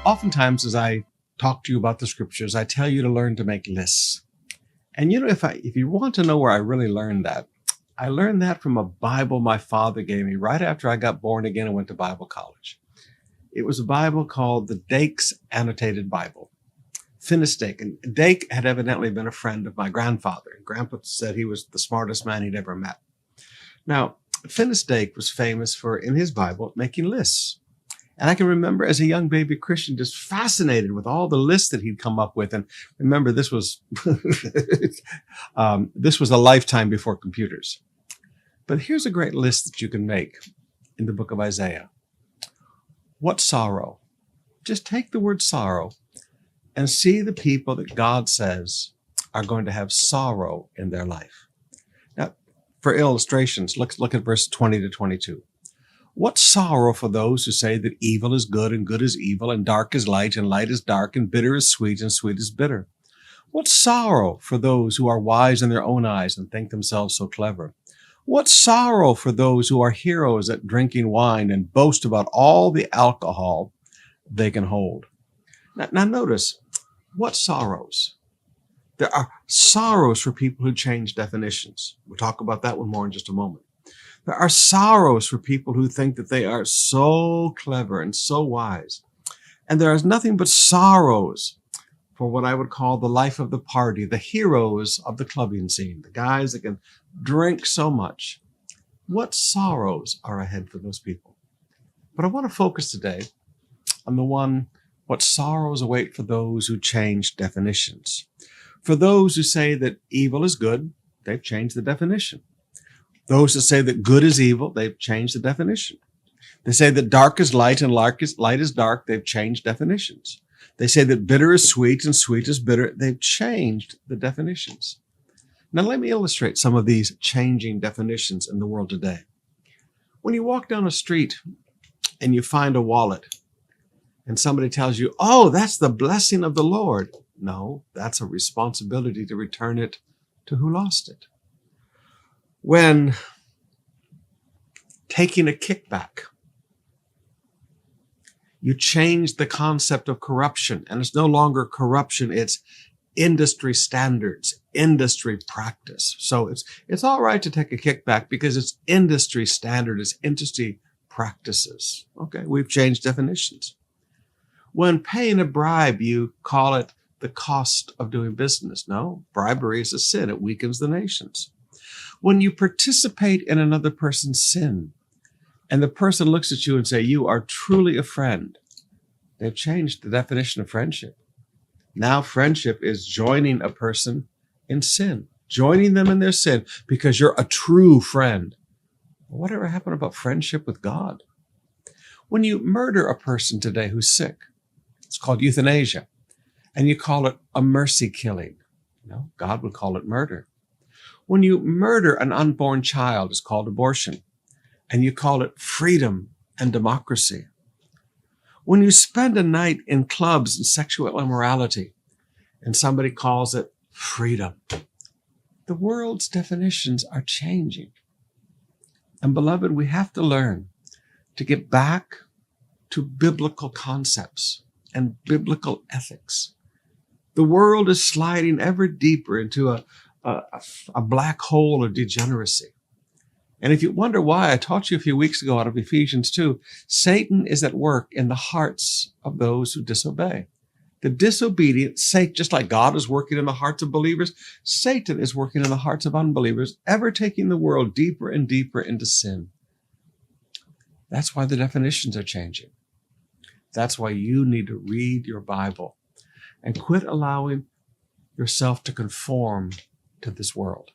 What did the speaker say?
Oftentimes, as I talk to you about the scriptures, I tell you to learn to make lists. And if you want to know where I really learned that, I learned that from a Bible my father gave me right after I got born again and went to Bible college. It was a Bible called the Dake's Annotated Bible. Finis Dake. And Dake had evidently been a friend of my grandfather. And Grandpa said he was the smartest man he'd ever met. Now, Finis Dake was famous for, in his Bible, making lists. And I can remember as a young baby Christian just fascinated with all the lists that he'd come up with. And remember, this was this was a lifetime before computers. But here's a great list that you can make in the book of Isaiah. What sorrow? Just take the word sorrow and see the people that God says are going to have sorrow in their life. Now, for illustrations, look at verse 20 to 22. What sorrow for those who say that evil is good and good is evil and dark is light and light is dark and bitter is sweet and sweet is bitter. What sorrow for those who are wise in their own eyes and think themselves so clever. What sorrow for those who are heroes at drinking wine and boast about all the alcohol they can hold. Now notice, what sorrows? There are sorrows for people who change definitions. We'll talk about that one more in just a moment. There are sorrows for people who think that they are so clever and so wise. And there is nothing but sorrows for what I would call the life of the party, the heroes of the clubbing scene, the guys that can drink so much. What sorrows are ahead for those people? But I want to focus today on the one, what sorrows await for those who change definitions. For those who say that evil is good, they've changed the definition. Those that say that good is evil, they've changed the definition. They say that dark is light and light is dark, they've changed definitions. They say that bitter is sweet and sweet is bitter, they've changed the definitions. Now let me illustrate some of these changing definitions in the world today. When you walk down a street and you find a wallet and somebody tells you, oh, that's the blessing of the Lord. No, that's a responsibility to return it to who lost it. When taking a kickback, you change the concept of corruption, and it's no longer corruption, it's industry standards, industry practice. So it's all right to take a kickback because it's industry standard, it's industry practices. Okay, we've changed definitions. When paying a bribe, you call it the cost of doing business. No, bribery is a sin. It weakens the nations. When you participate in another person's sin and the person looks at you and say, you are truly a friend, they've changed the definition of friendship. Now friendship is joining a person in sin, joining them in their sin because you're a true friend. Whatever happened about friendship with God? When you murder a person today who's sick, it's called euthanasia, and you call it a mercy killing. No, God would call it murder. When you murder an unborn child, it's called abortion, and you call it freedom and democracy. When you spend a night in clubs and sexual immorality, and somebody calls it freedom, the world's definitions are changing. And beloved, we have to learn to get back to biblical concepts and biblical ethics. The world is sliding ever deeper into a black hole of degeneracy. And if you wonder why, I taught you a few weeks ago out of Ephesians 2, Satan is at work in the hearts of those who disobey. The disobedient, just like God is working in the hearts of believers, Satan is working in the hearts of unbelievers, ever taking the world deeper and deeper into sin. That's why the definitions are changing. That's why you need to read your Bible and quit allowing yourself to conform to this world.